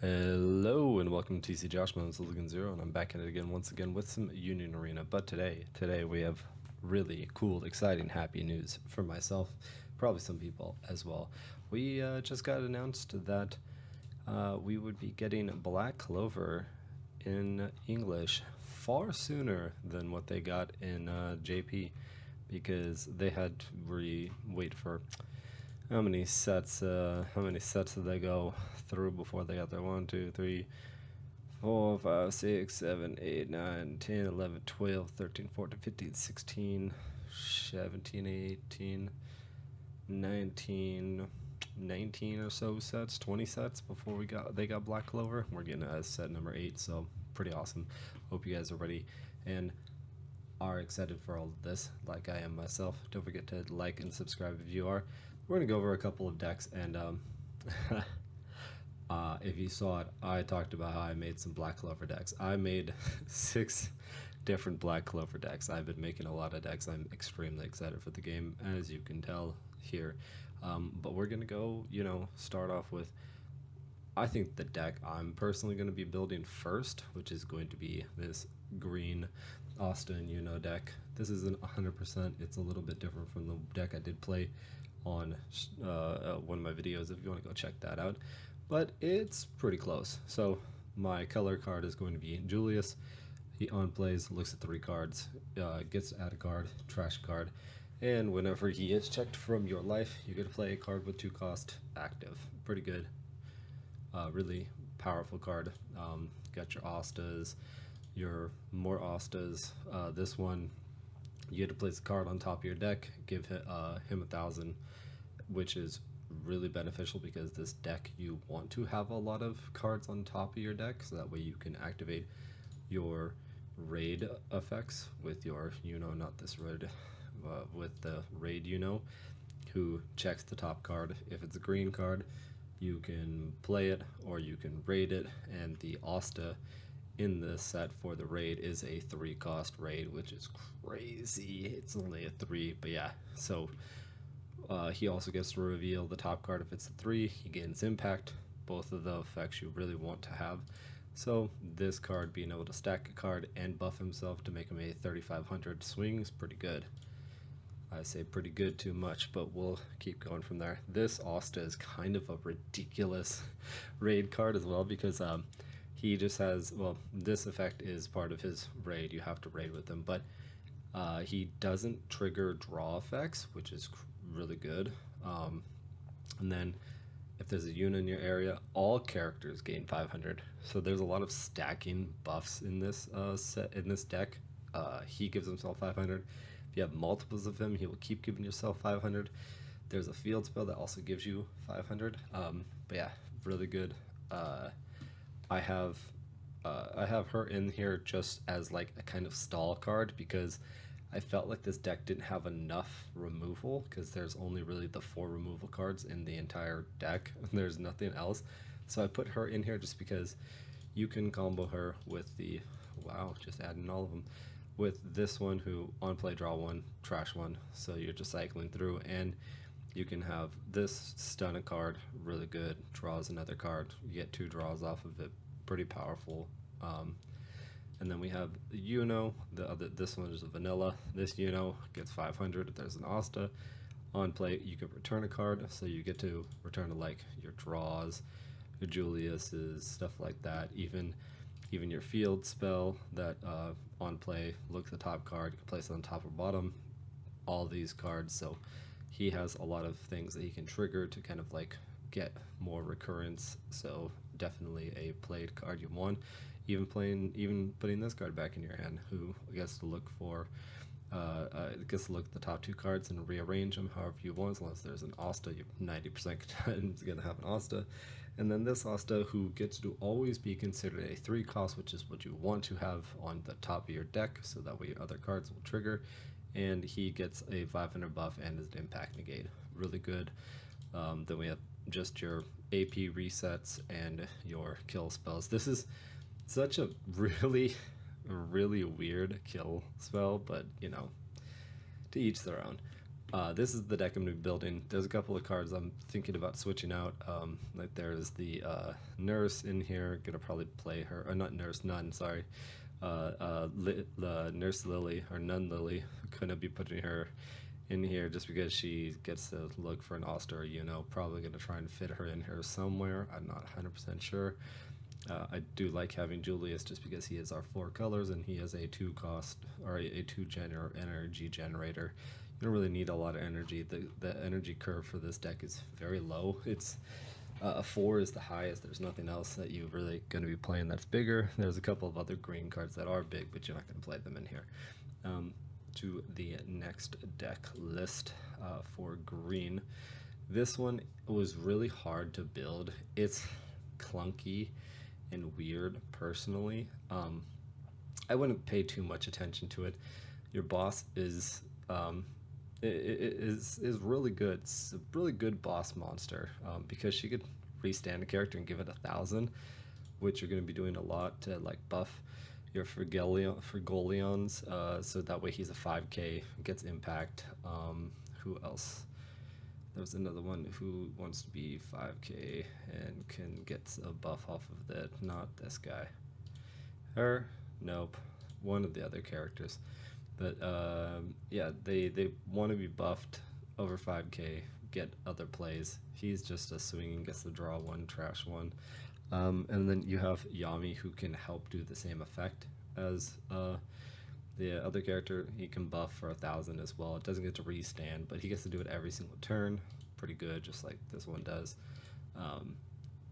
Hello and welcome to TC Josh. My name is Logan Zero, and I'm back at it again once again with some Union Arena. But today we have really cool, exciting, happy news for myself, probably some people as well. We just got announced that we would be getting Black Clover in English far sooner than what they got in JP, because they had to wait for how many sets did they go through before they got their 1, 2, 3, 4, 5, 6, 7, 8, 9, 10, 11, 12, 13, 14, 15, 16, 17, 18, 19 or so sets, 20 sets before they got Black Clover. We're getting a set number 8, so pretty awesome. Hope you guys are ready and are excited for all of this, like I am myself. Don't forget to like and subscribe if you are. We're gonna go over a couple of decks, and if you saw it, I talked about how I made some Black Clover decks. I made 6 different Black Clover decks. I've been making a lot of decks. I'm extremely excited for the game, as you can tell here. But we're gonna go, start off with, I think, the deck I'm personally going to be building first, which is going to be this green Austin deck. This isn't 100%. It's a little bit different from the deck I did play on one of my videos, if you want to go check that out. But it's pretty close. So my color card is going to be Julius. He on plays, looks at 3 cards, gets to add a card, trash a card, and whenever he is checked from your life, you get to play a card with 2 cost active. Pretty good. Really powerful card. Got your Astas, your more Astas. This one, you get to place a card on top of your deck, give him 1,000, which is really beneficial because this deck, you want to have a lot of cards on top of your deck, so that way you can activate your raid effects with your not this raid, with the raid who checks the top card. If it's a green card, you can play it or you can raid it, and the Asta in this set for the raid is a 3 cost raid, which is crazy. It's only a 3, but yeah. So he also gets to reveal the top card if it's a 3. He gains impact, both of the effects you really want to have. So this card being able to stack a card and buff himself to make him a 3,500 swing is pretty good. I say pretty good too much, but we'll keep going from there. This Asta is kind of a ridiculous raid card as well, because he just has, well, this effect is part of his raid. You have to raid with him, but he doesn't trigger draw effects, which is really good. And then if there's a unit in your area, all characters gain 500. So there's a lot of stacking buffs in this in this deck. He gives himself 500. If you have multiples of him, he will keep giving yourself 500. There's a field spell that also gives you 500. But yeah, really good. I have her in here just as like a kind of stall card, because I felt like this deck didn't have enough removal, because there's only really the 4 removal cards in the entire deck, and there's nothing else. So I put her in here just because you can combo her with the, wow, just adding all of them, with this one, who on play draw 1, trash 1, so you're just cycling through, and you can have this stun a card, really good, draws another card, you get 2 draws off of it, pretty powerful. And then we have this one is a vanilla. This gets 500 if there's an Asta. On play, you can return a card, so you get to return to like your draws, your Julius's, stuff like that. Even your field spell that on play, look at the top card, you can place it on top or bottom, all these cards. So he has a lot of things that he can trigger to kind of like get more recurrence. So definitely a played card you want. Even putting this card back in your hand, who gets to look for gets to look at the top 2 cards and rearrange them however you want. As long as there's an Asta, you're 90% times gonna have an Asta. And then this Asta, who gets to always be considered a 3 cost, which is what you want to have on the top of your deck, so that way your other cards will trigger. And he gets a 500 buff and his impact negate. Really good. Then we have just your AP resets and your kill spells. This is such a really weird kill spell, but to each their own. This is the deck I'm going to be building. There's a couple of cards I'm thinking about switching out. Like there's the Nurse in here. Gonna probably play her, or not Nurse, Nun. Sorry, Nurse Lily or Nun Lily. Gonna be putting her in here just because she gets to look for an Oster or probably gonna try and fit her in here somewhere. I'm not 100% sure. I do like having Julius just because he is our 4 colors and he is a 2 cost or a 2 energy generator. You don't really need a lot of energy. The energy curve for this deck is very low. It's a 4 is the highest. There's nothing else that you're really going to be playing that's bigger. There's a couple of other green cards that are big, but you're not going to play them in here. To the next deck list for green. This one was really hard to build. It's clunky and weird personally. I wouldn't pay too much attention to it. Your boss is is really good. It's a really good boss monster because she could restand a character and give it 1,000, which you're going to be doing a lot to like buff your Frigolions, so that way he's a 5k, gets impact. Who else? There's another one who wants to be 5k and can get a buff off of that. Not this guy. Her? Nope. One of the other characters. But yeah, they want to be buffed over 5k, get other plays. He's just a swinging, gets to draw 1, trash 1. And then you have Yami who can help do the same effect as the other character. He can buff for 1,000 as well. It doesn't get to restand, but he gets to do it every single turn. Pretty good, just like this one does.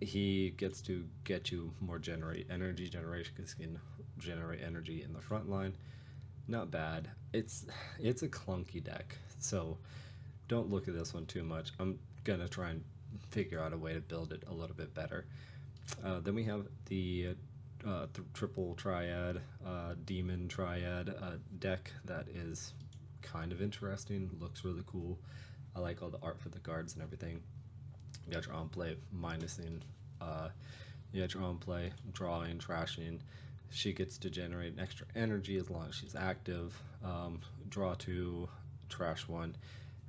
He gets to get you more energy generation because he can generate energy in the front line. Not bad. It's a clunky deck, so don't look at this one too much. I'm gonna try and figure out a way to build it a little bit better. Then we have the triple triad, demon triad deck that is kind of interesting, looks really cool. I like all the art for the guards and everything. You got your on play minusing, you got your on play drawing, trashing. She gets to generate an extra energy as long as she's active. Draw 2, trash 1,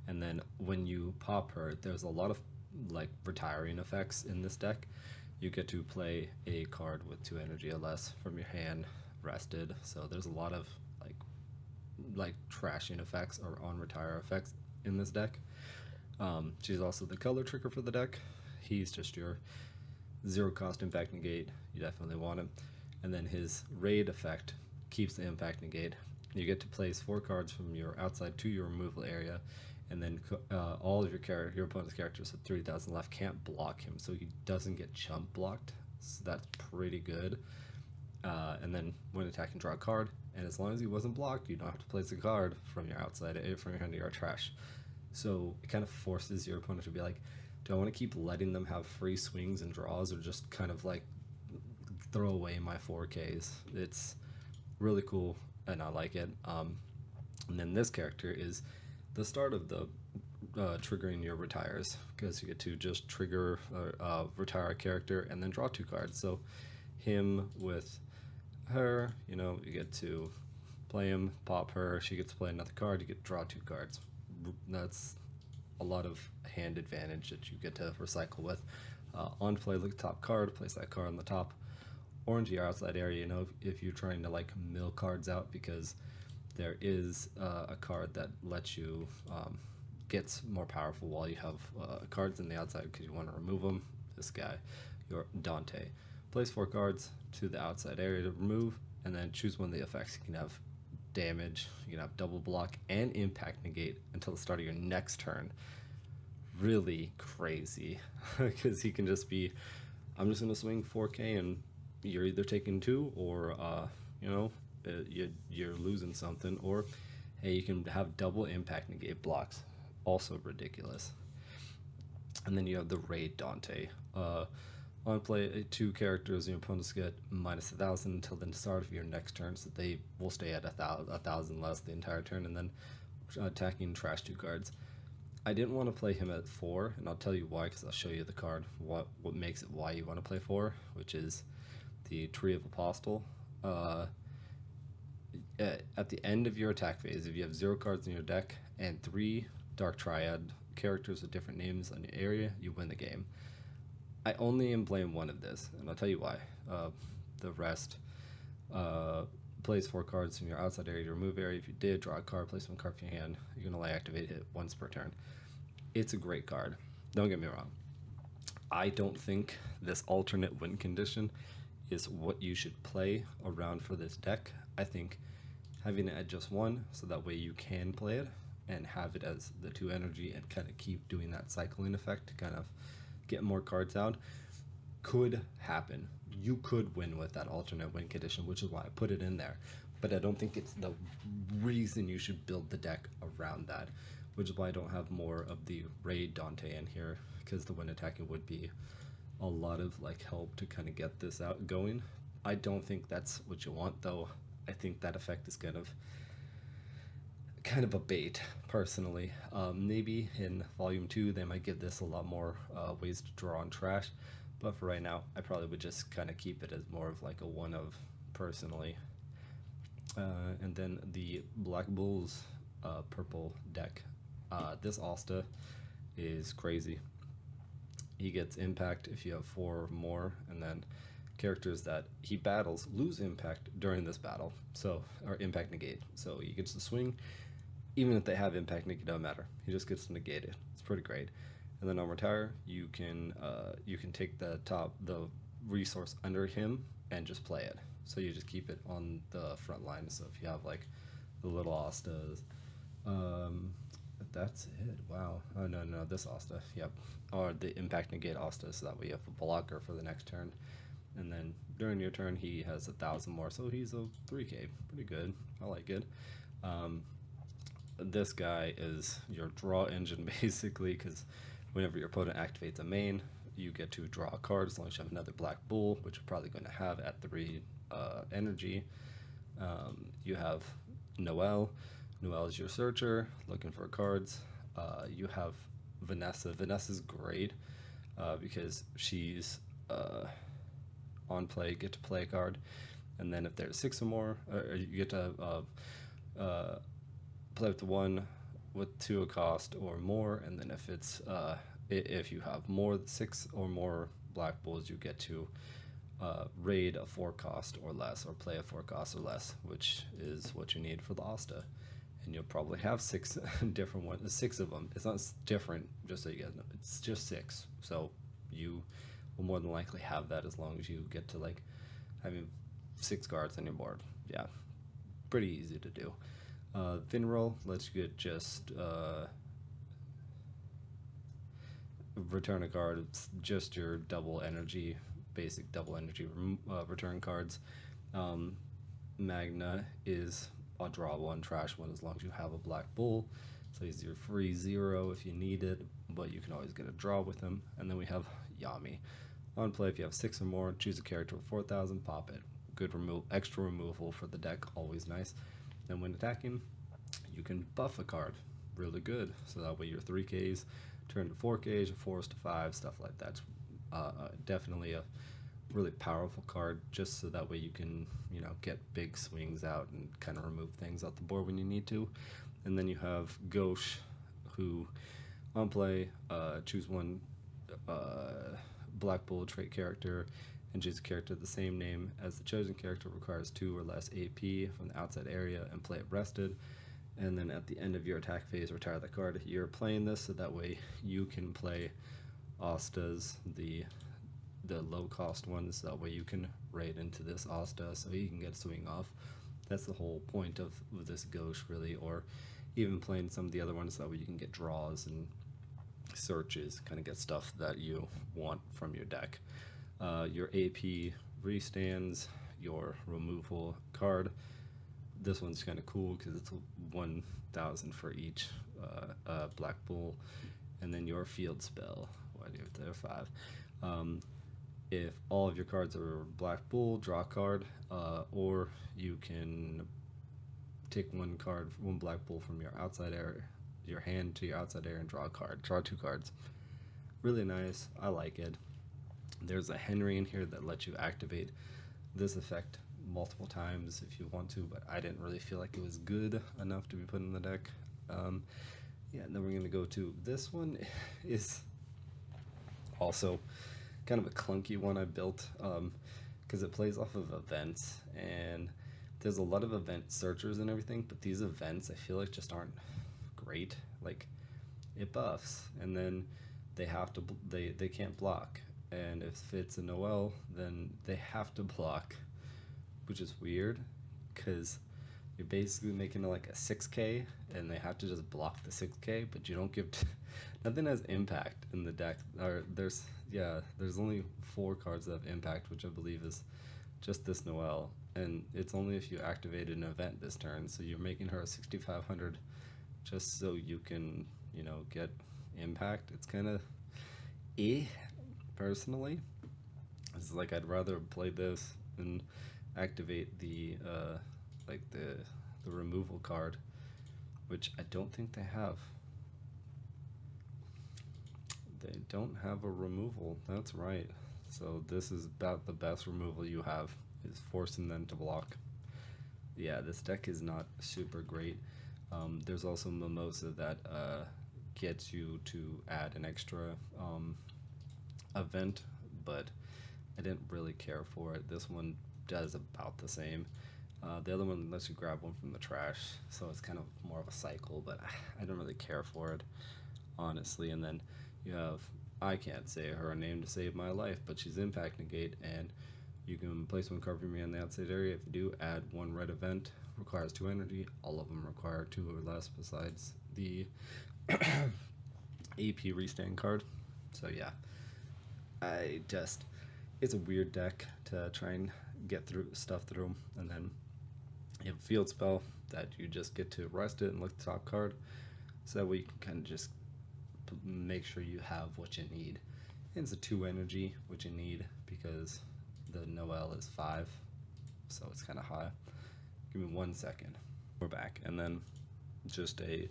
and then when you pop her, there's a lot of like retiring effects in this deck. You get to play a card with 2 energy or less from your hand rested. So there's a lot of like trashing effects or on retire effects in this deck. She's also the color trigger for the deck. He's just your 0 cost impact negate. You definitely want him. And then his raid effect keeps the impact negate. You get to place 4 cards from your outside to your removal area, and then all of your opponent's characters with 3,000 left can't block him, so he doesn't get chump blocked. So that's pretty good. And then when attacking, draw a card, and as long as he wasn't blocked, you don't have to place a card from your outside from your hand to your trash. So it kind of forces your opponent to be like, do I want to keep letting them have free swings and draws, or just kind of like throw away my 4Ks? It's really cool and I like it. And then this character is the start of the triggering your retires, because you get to just trigger retire a character and then draw 2 cards. So him with her, you get to play him, pop her, she gets to play another card, you get to draw 2 cards. That's a lot of hand advantage that you get to recycle with. On play, look at top card, place that card on the top or into your outside area, if you're trying to like mill cards out, because there is a card that lets you gets more powerful while you have cards in the outside because you want to remove them. This guy, your Dante, place 4 cards to the outside area to remove, and then choose one of the effects. You can have damage, you can have double block and impact negate until the start of your next turn. Really crazy because he can just be, I'm just gonna swing 4k and you're either taking 2 or you're losing something, or hey, you can have double impact negate blocks. Also ridiculous. And then you have the Raid Dante. On play, 2 characters and your opponents get minus 1,000 until the start of your next turn, so they will stay at 1,000 less the entire turn, and then attacking, trash 2 cards. I didn't want to play him at 4, and I'll tell you why, because I'll show you the card, what makes it why you want to play 4, which is the Tree of Apostle. At the end of your attack phase, if you have 0 cards in your deck and 3 Dark Triad characters with different names on your area, you win the game. I only blame one of this, and I'll tell you why. The rest plays 4 cards from your outside area to remove area. If you did draw a card, place 1 card from your hand, you can only activate it once per turn. It's a great card. Don't get me wrong. I don't think this alternate win condition is what you should play around for this deck. I think having it at just 1, so that way you can play it and have it as the 2 energy and kind of keep doing that cycling effect to kind of get more cards out, could happen. You could win with that alternate win condition, which is why I put it in there. But I don't think it's the reason you should build the deck around that, which is why I don't have more of the Raid Dante in here, because the win attacking would be a lot of like help to kind of get this out going. I don't think that's what you want, though. I think that effect is kind of a bait, personally. Maybe in Volume 2 they might give this a lot more ways to draw on trash, but for right now I probably would just kind of keep it as more of like a one of, personally. And then the Black Bulls purple deck. This Asta is crazy. He gets impact if you have 4 or more, and then characters that he battles lose impact during this battle, so, or impact negate. So he gets to swing, even if they have impact negate, doesn't matter. He just gets to negate it. It's pretty great. And then on retire, you can take the resource under him and just play it. So you just keep it on the front line. So if you have like the little Astas, that's it. Wow. Oh no, this Asta. Yep. Or the impact negate Asta, so that way you have a blocker for the next turn. And then during your turn, he has 1,000 more, so he's a 3k. Pretty good. I like it. This guy is your draw engine, basically, because whenever your opponent activates a main, you get to draw a card as long as you have another Black Bull, which you're probably going to have at 3 energy. You have Noelle. Noelle is your searcher, looking for cards. You have Vanessa. Vanessa's great because she's on play, get to play a card, and then if there's 6 or more, you get to play with the 1 with 2 a cost or more, and then if it's if you have more 6 or more Black Bulls, you get to raid a 4 cost or less, or play a 4 cost or less, which is what you need for the Asta. And you'll probably have 6 different ones, 6 of them. It's not different, just so you guys know. It's just 6. So you will more than likely have that as long as you get to like having 6 cards on your board. Yeah, pretty easy to do. Finroll lets you get just return a card. It's just your double energy, basic double energy return cards. Magna is a draw 1, trash 1 as long as you have a Black Bull. So he's your free 0 if you need it, but you can always get a draw with him. And then we have Yami. On play, if you have 6 or more, choose a character with 4,000, pop it. Good extra removal for the deck, always nice. Then when attacking, you can buff a card, really good. So that way your 3Ks turn to 4Ks, your 4s to 5, stuff like that. Definitely a really powerful card, just so that way you can, get big swings out and kind of remove things off the board when you need to. And then you have Gauche, who on play, choose 1 Black Bull trait character and choose a character the same name as the chosen character, requires 2 or less AP from the outside area, and play it rested. And then at the end of your attack phase, retire the card. You're playing this so that way you can play Astas, the low cost ones, so that way you can raid into this Asta so you can get swing off. That's the whole point of this Gauche, really, or even playing some of the other ones so that way you can get draws and searches, kind of get stuff that you want from your deck. Your AP restands, your removal card. This one's kind of cool because it's 1,000 for each Black Bull. And then your field spell, why do you have there 5? If all of your cards are Black Bull, draw a card, or you can take 1 Black Bull from your outside area, your hand to your outside area, and draw a card. Draw 2 cards. Really nice. I like it. There's a Henry in here that lets you activate this effect multiple times if you want to, but I didn't really feel like it was good enough to be put in the deck. Yeah, and then we're gonna go to this one. Is also kind of a clunky one I built because it plays off of events, and there's a lot of event searchers and everything, but these events I feel like just aren't great. Like it buffs, and then they have to they can't block, and if it's a Noel, then they have to block, which is weird because you're basically making it like a 6k, and they have to just block the 6k, but you don't give nothing has impact in the deck. Or there's, yeah, there's only 4 cards that have impact, which I believe is just this Noelle, and it's only if you activate an event this turn, so you're making her a 6500 just so you can, you know, get impact. It's kind of personally. It's like I'd rather play this and activate the like the removal card, which I don't think they have. They don't have a removal. That's right. So this is about the best removal you have, is forcing them to block. Yeah, this deck is not super great. There's also Mimosa that gets you to add an extra event, but I didn't really care for it. This one does about the same. The other one lets you grab one from the trash, so it's kind of more of a cycle, but I don't really care for it, honestly. And then you have, I can't say her name to save my life, but she's Impact Negate, and you can place one card from me on the outside area. If you do, add 1 red event, requires 2 energy. All of them require 2 or less besides the AP restand card. So yeah, it's a weird deck to try and get through stuff through, and then you have a field spell that you just get to rest it and look at the top card, so that way you can kind of just make sure you have what you need. And it's a 2 energy, which you need because the Noel is 5, so it's kind of high. Give me 1 second. We're back, and then just if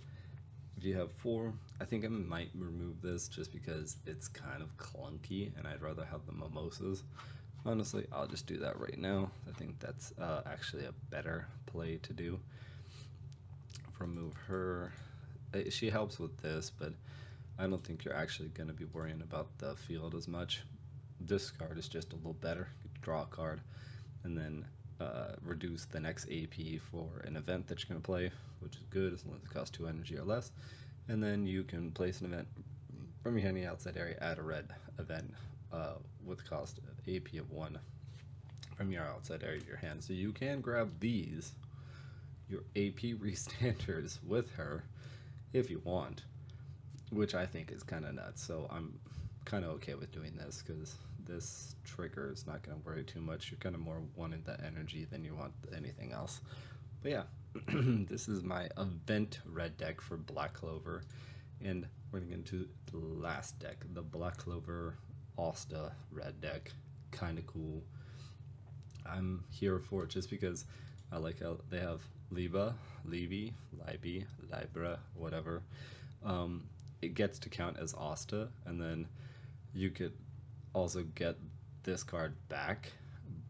you have 4, I think I might remove this just because it's kind of clunky, and I'd rather have the mimosas. Honestly, I'll just do that right now. I think that's actually a better play to do. Remove her. She helps with this, but I don't think you're actually going to be worrying about the field as much. This card is just a little better. You draw a card, and then reduce the next AP for an event that you're going to play, which is good as long as it costs 2 energy or less. And then you can place an event from your hand in the outside area, add a red event with cost AP of 1 from your outside area of your hand. So you can grab these, your AP restanders, with her if you want, which I think is kind of nuts. So I'm kind of okay with doing this because this trigger is not going to worry too much. You're kind of more wanting that energy than you want anything else. But yeah, this is my event red deck for Black Clover, and we're going to get into the last deck, the Black Clover Asta red deck. Kind of cool. I'm here for it just because I like how they have Libra, whatever. It gets to count as Asta, and then you could also get this card back,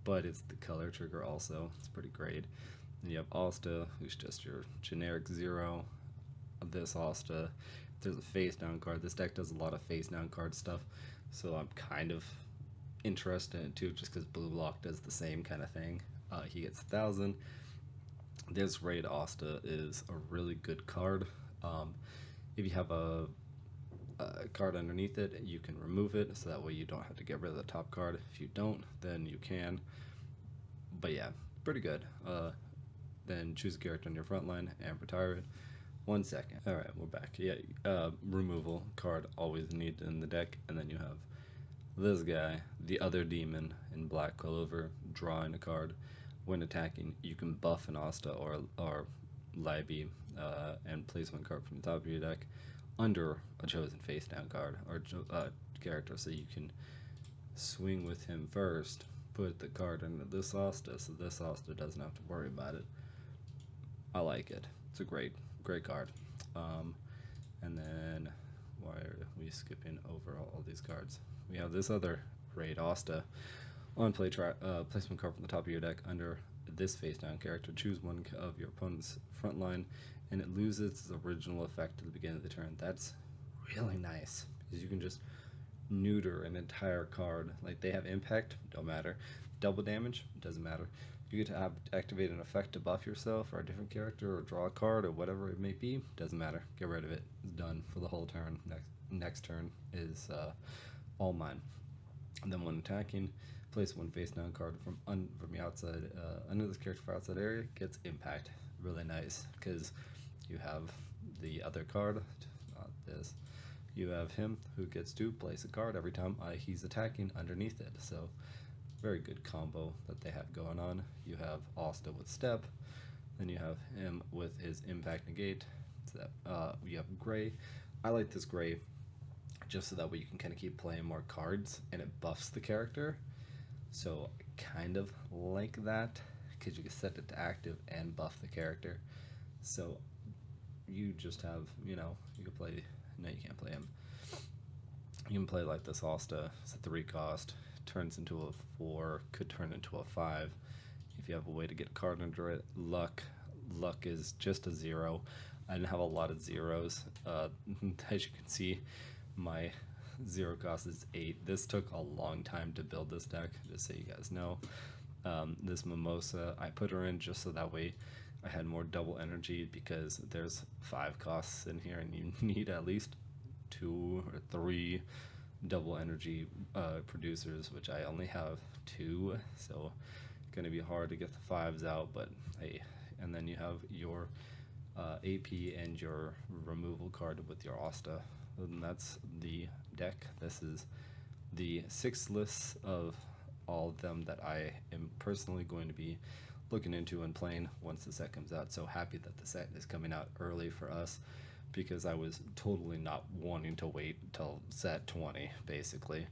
but it's the color trigger also. It's pretty great. And you have Asta, who's just your generic 0. This Asta, there's a face down card. This deck does a lot of face down card stuff, so I'm kind of interested in it too, just because Blue Lock does the same kind of thing. He gets 1,000. This Raid Asta is a really good card. If you have a card underneath it, you can remove it, so that way you don't have to get rid of the top card. If you don't, then you can. But yeah, pretty good. Then choose a character on your front line and retire it. 1 second. Alright, we're back. Yeah, removal card always needed in the deck. And then you have this guy, the other demon in Black Clover, drawing a card. When attacking, you can buff an Asta or Libby and place 1 card from the top of your deck under a chosen face down card or character, so you can swing with him first, put the card into this Asta, so this Asta doesn't have to worry about it. I like it. It's a great card. And then, why are we skipping over all these cards? We have this other Raid Asta. On play, place 1 card from the top of your deck under this face down character. Choose 1 of your opponent's front line and it loses its original effect at the beginning of the turn. That's really nice because you can just neuter an entire card. Like, they have impact, don't matter. Double damage, doesn't matter. You get to activate an effect to buff yourself or a different character or draw a card or whatever it may be, doesn't matter. Get rid of it. It's done for the whole turn. Next turn is all mine. And then when attacking, place one face down card from the outside, under this character for outside area, gets impact. Really nice, because you have the other card, not this. You have him who gets to place a card every time he's attacking underneath it. So very good combo that they have going on. You have Asta with step, then you have him with his impact negate. So you have gray. I like this gray just so that way you can kind of keep playing more cards and it buffs the character. So I kind of like that because you can set it to active and buff the character. So you just have, you can play, no, you can't play him. You can play like this Asta. It's a 3 cost, turns into a 4, could turn into a 5 if you have a way to get a card under it. Luck is just a 0. I didn't have a lot of zeros. As you can see, my 0 cost is 8. This took a long time to build this deck, just so you guys know. This Mimosa, I put her in just so that way I had more double energy, because there's 5 costs in here and you need at least 2 or 3 double energy producers, which I only have 2, so it's gonna be hard to get the 5s out, but hey. And then you have your AP and your removal card with your Asta, and that's the deck. This is the 6 lists of all of them that I am personally going to be looking into and playing once the set comes out. So happy that the set is coming out early for us, because I was totally not wanting to wait until set 20 basically.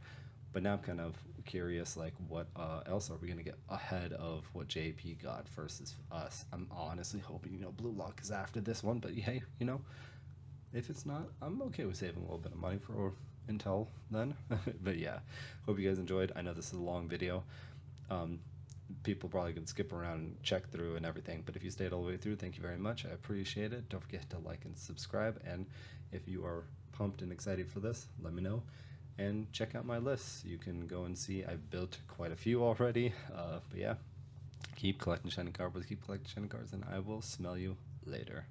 But now I'm kind of curious, like, what else are we going to get ahead of what JP got versus us? I'm honestly hoping, Blue Lock is after this one, but hey, if it's not, I'm okay with saving a little bit of money for until then. But yeah, hope you guys enjoyed. I know this is a long video. People probably can skip around and check through and everything, but if you stayed all the way through, thank you very much. I appreciate it. Don't forget to like and subscribe, and if you are pumped and excited for this, let me know. And check out my lists. You can go and see I've built quite a few already. But yeah, keep collecting shiny cards, keep collecting shiny cards, and I will smell you later.